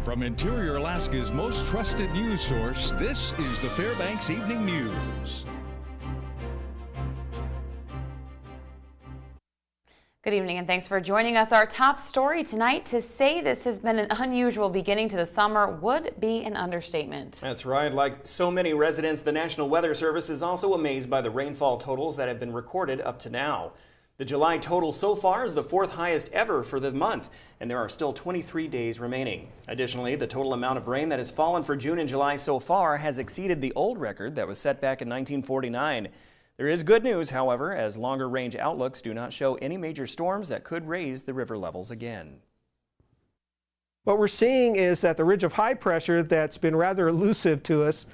From Interior Alaska's most trusted news source, this is the Fbx Evening News. Good evening and thanks for joining us. Our top story tonight: to say this has been an unusual beginning to the summer would be an understatement. That's right. Like so many residents, the National Weather Service is also amazed by the rainfall totals that have been recorded up to now. The July total so far is the fourth highest ever for the month, and there are still 23 days remaining. Additionally, the total amount of rain that has fallen for June and July so far has exceeded the old record that was set back in 1949. There is good news, however, as longer range outlooks do not show any major storms that could raise the river levels again. What we're seeing is that the ridge of high pressure that's been rather elusive to us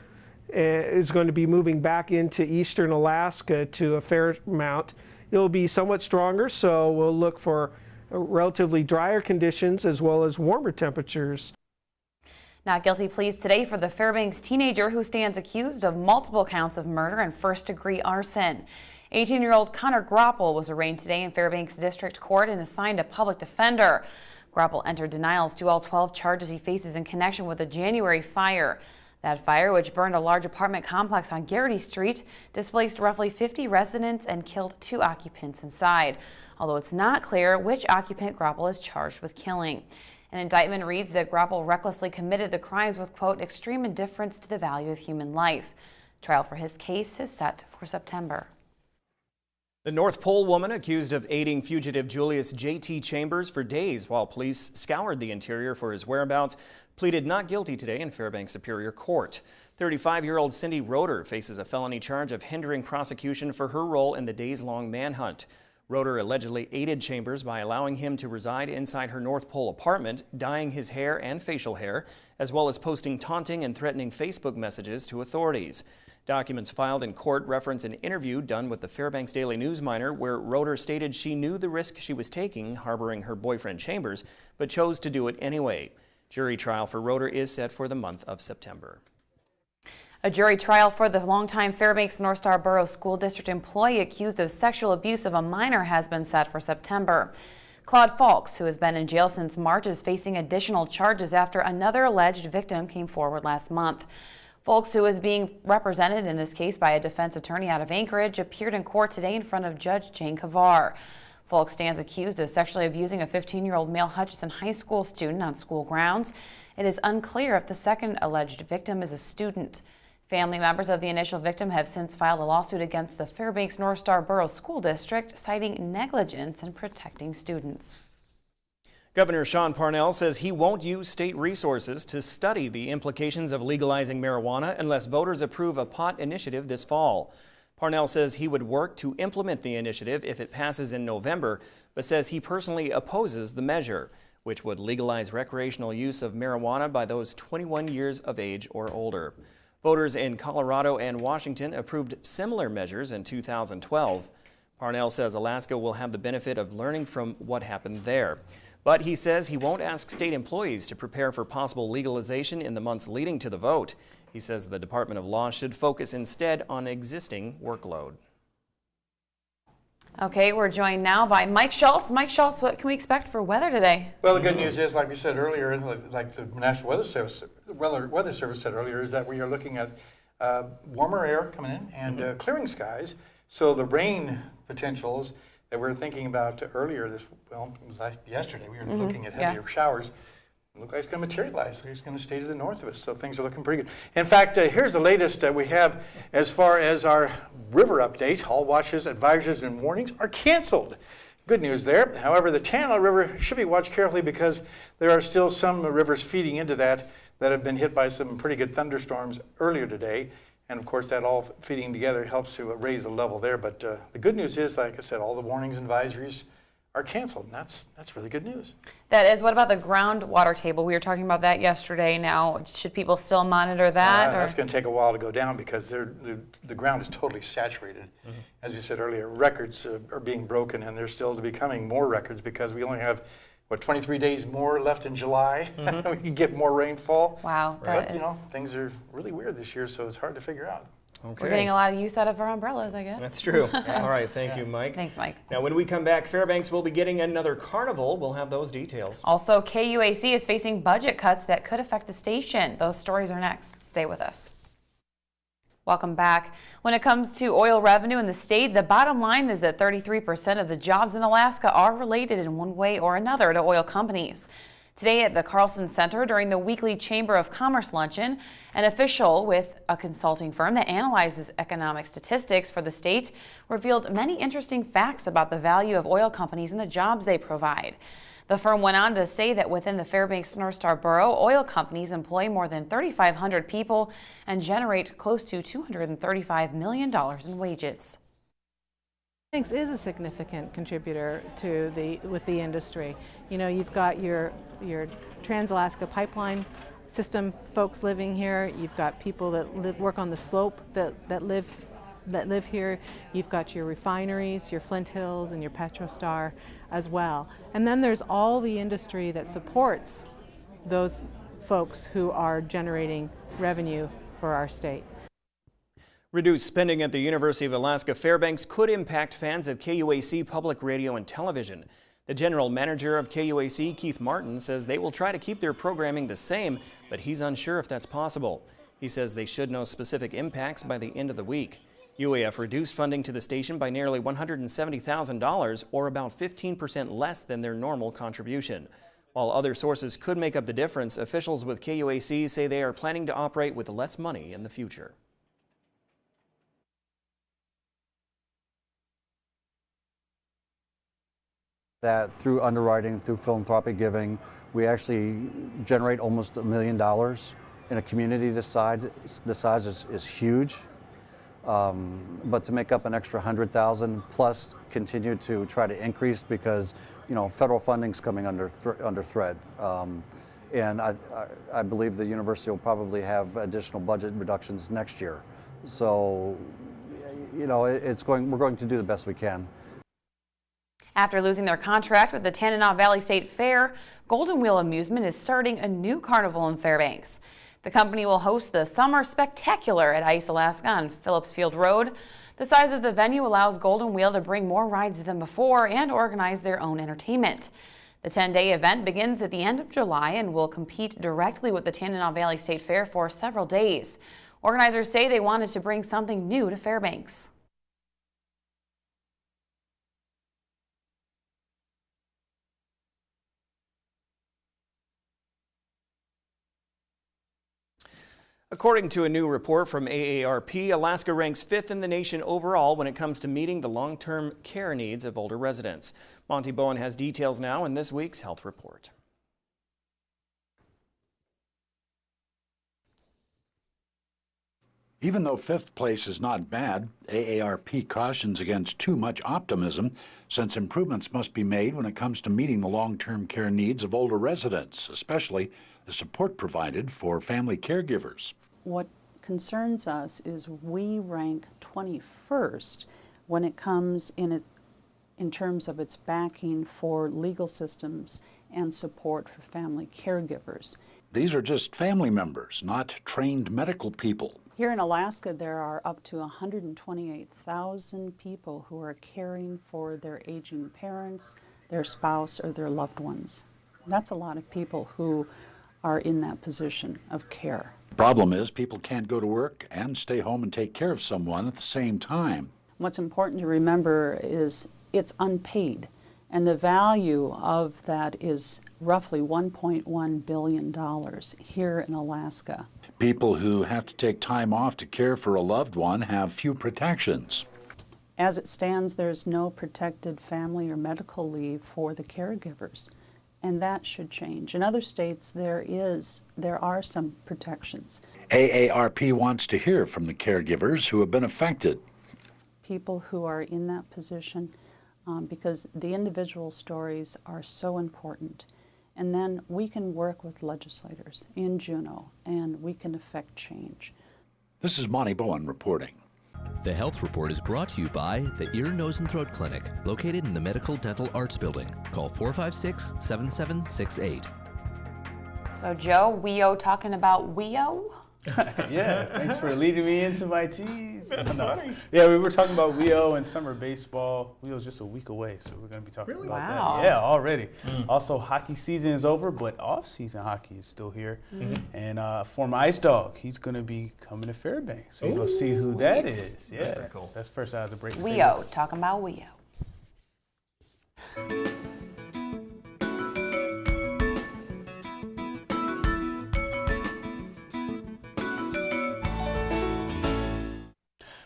is going to be moving back into eastern Alaska to a fair amount. It'll be somewhat stronger, so we'll look for relatively drier conditions as well as warmer temperatures. Not guilty pleas today for the Fairbanks teenager who stands accused of multiple counts of murder and first-degree arson. 18-year-old Connor Grapple was arraigned today in Fairbanks District Court and assigned a public defender. Grapple entered denials to all 12 charges he faces in connection with the January fire. That fire, which burned a large apartment complex on Garrity Street, displaced roughly 50 residents and killed 2 occupants inside, although it's not clear which occupant Grapple is charged with killing. An indictment reads that Grapple recklessly committed the crimes with, quote, extreme indifference to the value of human life. Trial for his case is set for September. The North Pole woman accused of aiding fugitive Julius J.T. Chambers for days while police scoured the interior for his whereabouts pleaded not guilty today in Fairbanks Superior Court. 35-year-old Cindy Roeder faces a felony charge of hindering prosecution for her role in the days-long manhunt. Roeder allegedly aided Chambers by allowing him to reside inside her North Pole apartment, dyeing his hair and facial hair, as well as posting taunting and threatening Facebook messages to authorities. Documents filed in court reference an interview done with the Fairbanks Daily News miner where Roeder stated she knew the risk she was taking harboring her boyfriend Chambers, but chose to do it anyway. Jury trial for Roeder is set for the month of September. A jury trial for the longtime Fairbanks North Star Borough School District employee accused of sexual abuse of a minor has been set for September. Claude Falks, who has been in jail since March, is facing additional charges after another alleged victim came forward last month. Falks, who is being represented in this case by a defense attorney out of Anchorage, appeared in court today in front of Judge Jane Kavar. Falk stands accused of sexually abusing a 15-year-old male Hutchinson High School student on school grounds. It is unclear if the second alleged victim is a student. Family members of the initial victim have since filed a lawsuit against the Fairbanks North Star Borough School District, citing negligence in protecting students. Governor Sean Parnell says he won't use state resources to study the implications of legalizing marijuana unless voters approve a pot initiative this fall. Parnell says he would work to implement the initiative if it passes in November, but says he personally opposes the measure, which would legalize recreational use of marijuana by those 21 years of age or older. Voters in Colorado and Washington approved similar measures in 2012. Parnell says Alaska will have the benefit of learning from what happened there. But he says he won't ask state employees to prepare for possible legalization in the months leading to the vote. He says the Department of Law should focus instead on existing workload. Okay, we're joined now by Mike Schultz. Mike Schultz, what can we expect for weather today? Well, the good news is, like we said earlier, like the National Weather Service said earlier, is that we are looking at warmer air coming in and clearing skies. So the rain potentials that we were thinking about earlier, it was like yesterday, we were looking at heavier showers. Look like it's going to materialize. It's going to stay to the north of us, so things are looking pretty good. In fact, here's the latest that we have as far as our river update. All watches, advisories, and warnings are canceled. Good news there. However, the Tanana River should be watched carefully because there are still some rivers feeding into that have been hit by some pretty good thunderstorms earlier today. And of course, that all feeding together helps to raise the level there. But the good news is, like I said, all the warnings and advisories are canceled, and that's really good news. That is. What about the groundwater table? We were talking about that yesterday. Now, should people still monitor that? That's going to take a while to go down because the ground is totally saturated. As we said earlier, records are being broken, and there's still to be coming more records because we only have 23 days more left in July. We can get more rainfall. Wow. But things are really weird this year, so it's hard to figure out. Okay. We're getting a lot of use out of our umbrellas, I guess. That's true. All right, thank you, Mike. Thanks, Mike. Now, when we come back, Fairbanks will be getting another carnival. We'll have those details. Also, KUAC is facing budget cuts that could affect the station. Those stories are next. Stay with us. Welcome back. When it comes to oil revenue in the state, the bottom line is that 33% of the jobs in Alaska are related in one way or another to oil companies. Today at the Carlson Center during the weekly Chamber of Commerce luncheon, an official with a consulting firm that analyzes economic statistics for the state revealed many interesting facts about the value of oil companies and the jobs they provide. The firm went on to say that within the Fairbanks North Star Borough, oil companies employ more than 3,500 people and generate close to $235 million in wages. Fairbanks is a significant contributor to the industry. You know, you've got your Trans-Alaska Pipeline system folks living here. You've got people that work on the slope that live here. You've got your refineries, your Flint Hills, and your Petrostar as well. And then there's all the industry that supports those folks who are generating revenue for our state. Reduced spending at the University of Alaska Fairbanks could impact fans of KUAC Public Radio and Television. The general manager of KUAC, Keith Martin, says they will try to keep their programming the same, but he's unsure if that's possible. He says they should know specific impacts by the end of the week. UAF reduced funding to the station by nearly $170,000, or about 15% less than their normal contribution. While other sources could make up the difference, officials with KUAC say they are planning to operate with less money in the future. That through underwriting, through philanthropic giving, we actually generate almost $1 million in a community this size is huge. But to make up an extra 100,000 plus continue to try to increase because, you know, federal funding's coming under threat. And I believe the university will probably have additional budget reductions next year. So, you know, we're going to do the best we can. After losing their contract with the Tanana Valley State Fair, Golden Wheel Amusement is starting a new carnival in Fairbanks. The company will host the Summer Spectacular at Ice Alaska on Phillips Field Road. The size of the venue allows Golden Wheel to bring more rides than before and organize their own entertainment. The 10-day event begins at the end of July and will compete directly with the Tanana Valley State Fair for several days. Organizers say they wanted to bring something new to Fairbanks. According to a new report from AARP, Alaska ranks 5th in the nation overall when it comes to meeting the long-term care needs of older residents. Monty Bowen has details now in this week's Health Report. Even though 5th place is not bad, AARP cautions against too much optimism, since improvements must be made when it comes to meeting the long-term care needs of older residents, especially the support provided for family caregivers. What concerns us is we rank 21st when it comes in terms of its backing for legal systems and support for family caregivers. These are just family members, not trained medical people. Here in Alaska, there are up to 128,000 people who are caring for their aging parents, their spouse, or their loved ones. That's a lot of people who are in that position of care. The problem is people can't go to work and stay home and take care of someone at the same time. What's important to remember is it's unpaid, and the value of that is roughly $1.1 billion here in Alaska. People who have to take time off to care for a loved one have few protections. As it stands, there's no protected family or medical leave for the caregivers, and that should change. In other states, there are some protections. AARP wants to hear from the caregivers who have been affected. People who are in that position, because the individual stories are so important. And then we can work with legislators in Juneau, and we can affect change. This is Monty Bowen reporting. The Health Report is brought to you by the Ear, Nose, and Throat Clinic, located in the Medical Dental Arts Building. Call 456-7768. So Joe, WEO talking about WEO? Yeah, thanks for leading me into my teas. That's funny. Yeah, we were talking about WEO and summer baseball. WEO's just a week away, so we're going to be talking about that. Yeah, already. Also, hockey season is over, but off-season hockey is still here. And former Ice Dog, he's going to be coming to Fairbanks. So you're going to see who that is. Yeah, that's cool. So that's first out of the break. WEO, talking about WEO.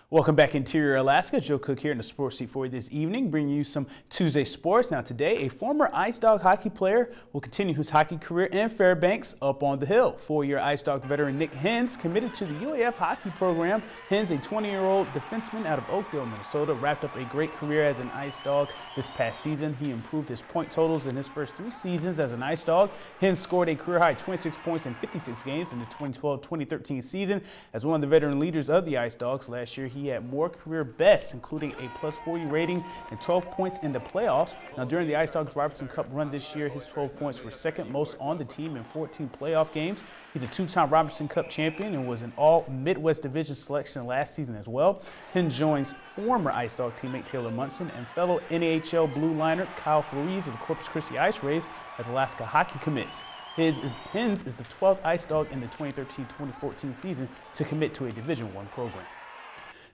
Welcome back, Interior Alaska. Joe Cook here in the sports seat for you this evening, bringing you some Tuesday sports. Now today, a former Ice Dog hockey player will continue his hockey career in Fairbanks up on the hill. Four-year Ice Dog veteran Nick Hens committed to the UAF hockey program. Hens, a 20-year-old defenseman out of Oakdale, Minnesota, wrapped up a great career as an Ice Dog this past season. He improved his point totals in his first 3 seasons as an Ice Dog. Hens scored a career-high 26 points in 56 games in the 2012-2013 season. As one of the veteran leaders of the Ice Dogs last year, he had more career bests, including a +40 rating and 12 points in the playoffs. Now, during the Ice Dogs Robertson Cup run this year, his 12 points were second most on the team in 14 playoff games. He's a 2-time Robertson Cup champion and was an all-Midwest Division selection last season as well. Hens joins former Ice Dog teammate Taylor Munson and fellow NAHL blue liner Kyle Fariz of the Corpus Christi Ice Rays as Alaska hockey commits. Hens is the 12th Ice Dog in the 2013-2014 season to commit to a Division I program.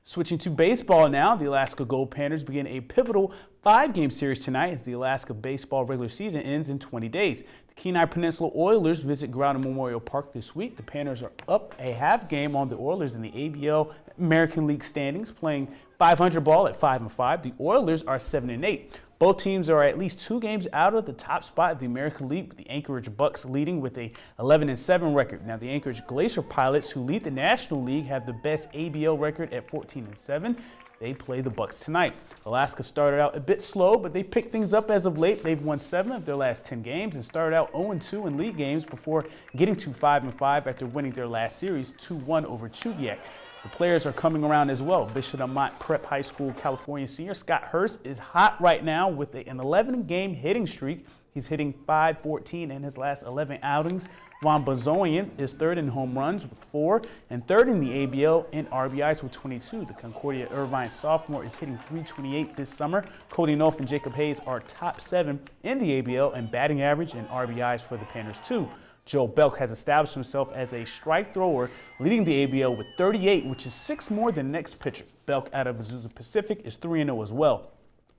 Switching to baseball now, the Alaska Gold Panthers begin a pivotal 5-game series tonight as the Alaska baseball regular season ends in 20 days. The Kenai Peninsula Oilers visit Ground and Memorial Park this week. The Panthers are up a half game on the Oilers in the ABL American League standings, playing .500 ball at 5-5. The Oilers are 7-8. Both teams are at least 2 games out of the top spot of the American League, with the Anchorage Bucks leading with a 11-7 record. Now, the Anchorage Glacier Pilots, who lead the National League, have the best ABL record at 14-7. They play the Bucks tonight. Alaska started out a bit slow, but they picked things up as of late. They've won 7 of their last 10 games and started out 0-2 in league games before getting to 5-5 after winning their last series 2-1 over Chugiak. The players are coming around as well. Bishop Amat Prep High School California senior Scott Hurst is hot right now with an 11-game hitting streak. He's hitting .514 in his last 11 outings. Juan Bazoian is 3rd in home runs with 4 and 3rd in the ABL in RBIs with 22. The Concordia Irvine sophomore is hitting .328 this summer. Cody Nolf and Jacob Hayes are top 7 in the ABL and batting average and RBIs for the Panthers too. Joe Belk has established himself as a strike thrower, leading the ABL with 38, which is 6 more than next pitcher. Belk out of Azusa Pacific is 3-0 as well.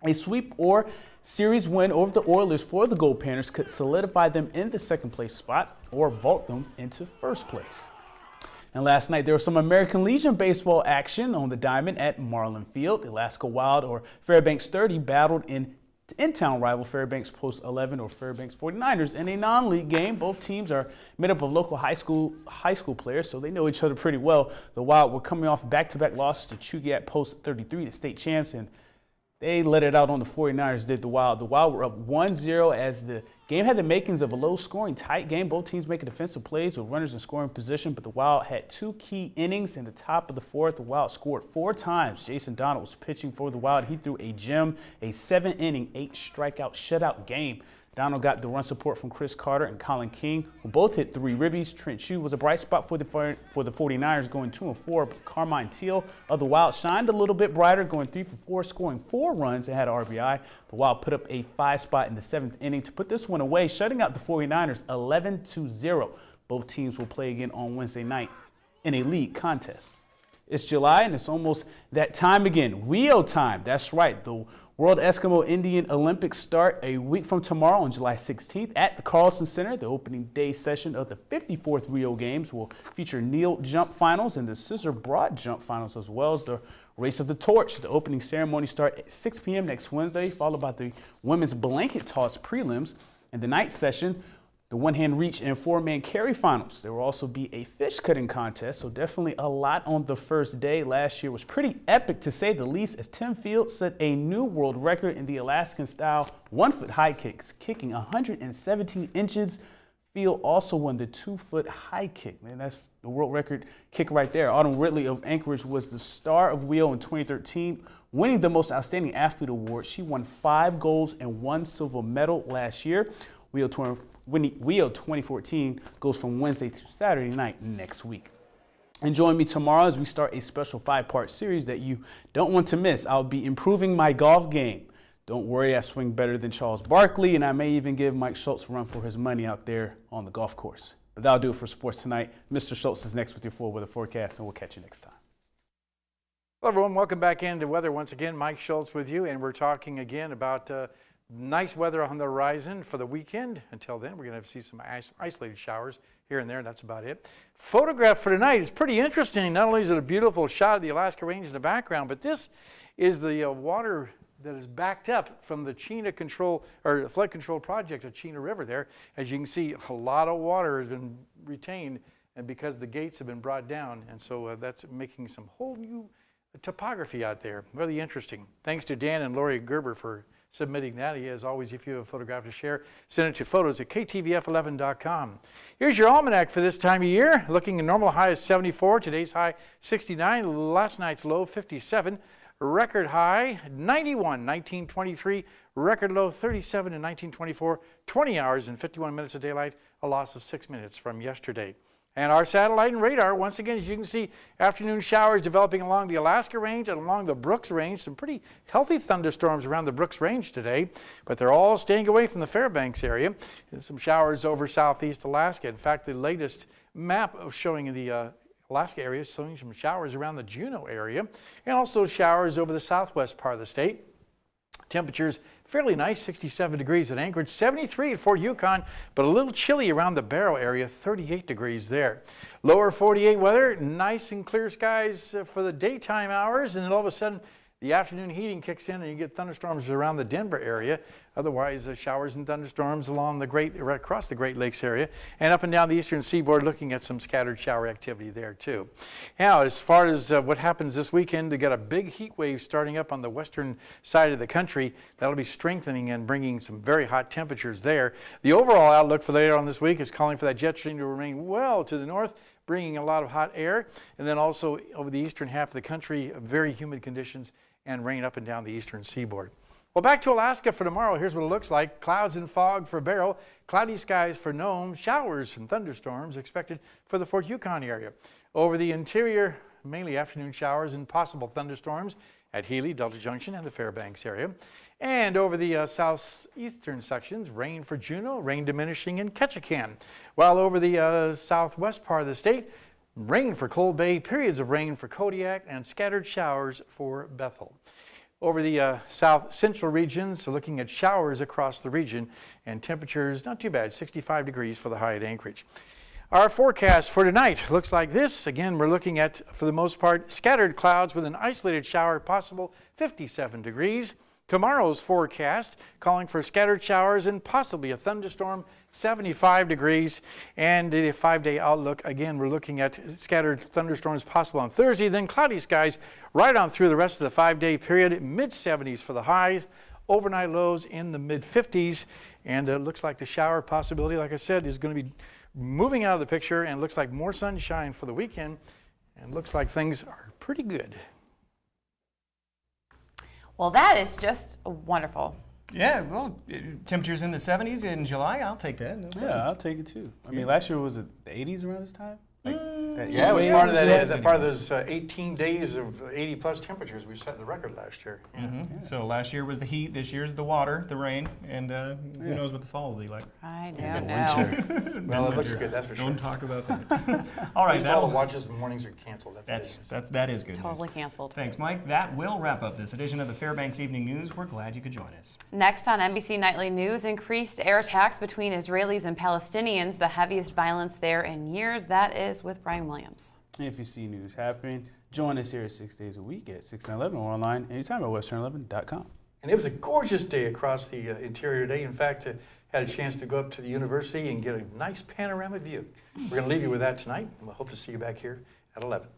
A sweep or series win over the Oilers for the Gold Panthers could solidify them in the 2nd place spot or vault them into 1st place. And last night, there was some American Legion baseball action on the diamond at Marlin Field. The Alaska Wild, or Fairbanks 30, battled in-town rival Fairbanks Post 11 or Fairbanks 49ers in a non-league game. Both teams are made up of local high school players, so they know each other pretty well. The Wild were coming off back-to-back losses to Chugiak Post 33, the state champs, and they let it out on the 49ers, did the Wild. The Wild were up 1-0 as the game had the makings of a low-scoring, tight game. Both teams making defensive plays with runners in scoring position, but the Wild had 2 key innings in the top of the 4th. The Wild scored 4 times. Jason Donald was pitching for the Wild. He threw a gem, a 7-inning, 8-strikeout shutout game. Donald got the run support from Chris Carter and Colin King, who both hit 3 ribbies. Trent Shue was a bright spot for the 49ers, going 2-4. But Carmine Teal of the Wild shined a little bit brighter, going 3 for 4, scoring 4 runs and had an RBI. The Wild put up a 5 spot in the 7th inning to put this one away, shutting out the 49ers 11-0. Both teams will play again on Wednesday night in a league contest. It's July, and it's almost that time again. WEO time. That's right. The World Eskimo Indian Olympics start a week from tomorrow on July 16th at the Carlson Center. The opening day session of the 54th Rio Games will feature kneel jump finals and the scissor broad jump finals, as well as the race of the torch. The opening ceremony starts at 6 p.m. next Wednesday, followed by the women's blanket toss prelims. And the night session, the one-hand reach and 4-man carry finals. There will also be a fish cutting contest, so definitely a lot on the first day. Last year was pretty epic, to say the least, as Tim Fields set a new world record in the Alaskan-style 1-foot high kicks, kicking 117 inches. Field also won the 2-foot high kick. Man, that's the world record kick right there. Autumn Ridley of Anchorage was the star of WEO in 2013, winning the Most Outstanding Athlete Award. She won 5 golds and 1 silver medal last year. WEO 2014 goes from Wednesday to Saturday night next week. And join me tomorrow as we start a special 5-part series that you don't want to miss. I'll be improving my golf game. Don't worry, I swing better than Charles Barkley, and I may even give Mike Schultz a run for his money out there on the golf course. But that'll do it for sports tonight. Mr. Schultz is next with your full weather forecast, and we'll catch you next time. Hello, everyone. Welcome back into weather once again. Mike Schultz with you, and we're talking again about nice weather on the horizon for the weekend. Until then, we're going to see some isolated showers here and there, and that's about it. Photograph for tonight is pretty interesting. Not only is it a beautiful shot of the Alaska Range in the background, but this is the water that is backed up from the Chena control or flood control project at Chena River there. As you can see, a lot of water has been retained, and because the gates have been brought down, and so that's making some whole new topography out there. Really interesting. Thanks to Dan and Lori Gerber for submitting that. As always, if you have a photograph to share, send it to photos@ktvf11.com. Here's your almanac for this time of year. Looking at normal high is 74, today's high 69, last night's low 57, record high 91, 1923, record low 37 in 1924, 20 hours and 51 minutes of daylight, a loss of 6 minutes from yesterday. And our satellite and radar, once again, as you can see, afternoon showers developing along the Alaska Range and along the Brooks Range. Some pretty healthy thunderstorms around the Brooks Range today, but they're all staying away from the Fairbanks area. And some showers over southeast Alaska. In fact, the latest map showing in the Alaska area is showing some showers around the Juneau area and also showers over the southwest part of the state. Temperatures fairly nice, 67 degrees at Anchorage, 73 at Fort Yukon, but a little chilly around the Barrow area, 38 degrees there. Lower 48 weather, nice and clear skies for the daytime hours, and then all of a sudden the afternoon heating kicks in and you get thunderstorms around the Denver area. Otherwise, showers and thunderstorms along right across the Great Lakes area and up and down the eastern seaboard, looking at some scattered shower activity there too. Now, as far as what happens this weekend, they got a big heat wave starting up on the western side of the country. That'll be strengthening and bringing some very hot temperatures there. The overall outlook for later on this week is calling for that jet stream to remain well to the north, bringing a lot of hot air, and then also over the eastern half of the country, very humid conditions and rain up and down the eastern seaboard. Well, back to Alaska for tomorrow. Here's what it looks like. Clouds and fog for Barrow, cloudy skies for Nome, showers and thunderstorms expected for the Fort Yukon area. Over the interior, mainly afternoon showers and possible thunderstorms at Healy, Delta Junction, and the Fairbanks area. And over the southeastern sections, rain for Juneau, rain diminishing in Ketchikan. While over the southwest part of the state, rain for Cold Bay, periods of rain for Kodiak, and scattered showers for Bethel. Over the south central regions, so looking at showers across the region, and temperatures not too bad, 65 degrees for the high at Anchorage. Our forecast for tonight looks like this. Again, we're looking at, for the most part, scattered clouds with an isolated shower possible, 57 degrees. Tomorrow's forecast calling for scattered showers and possibly a thunderstorm, 75 degrees. And the 5-day outlook, again, we're looking at scattered thunderstorms possible on Thursday, then cloudy skies right on through the rest of the 5-day period, mid-70s for the highs, overnight lows in the mid-50s. And it looks like the shower possibility, like I said, is going to be moving out of the picture, and looks like more sunshine for the weekend, and looks like things are pretty good. Well, that is just wonderful. Yeah, well, temperatures in the 70s in July, I'll take that. Yeah, I'll take it too. I mean, last year was it the 80s around this time? Like yeah, it was part of that. Part of those 18 days of 80-plus temperatures we set the record last year. Yeah. Mm-hmm. Yeah. So last year was the heat. This year's the water, the rain, and who knows what the fall will be like. I don't know. Well, it looks good. That's for sure. Don't talk about that. All right, all the watches and mornings are canceled. That is good. Totally news. canceled. Thanks, Mike. That will wrap up this edition of the Fairbanks Evening News. We're glad you could join us. Next on NBC Nightly News, increased air attacks between Israelis and Palestinians, the heaviest violence there in years. That is with Brian Williams. If you see news happening, join us here 6 days a week at 6 and 11 or online anytime at western11.com. And it was a gorgeous day across the interior today. In fact, had a chance to go up to the university and get a nice panoramic view. We're going to leave you with that tonight, and we'll hope to see you back here at 11.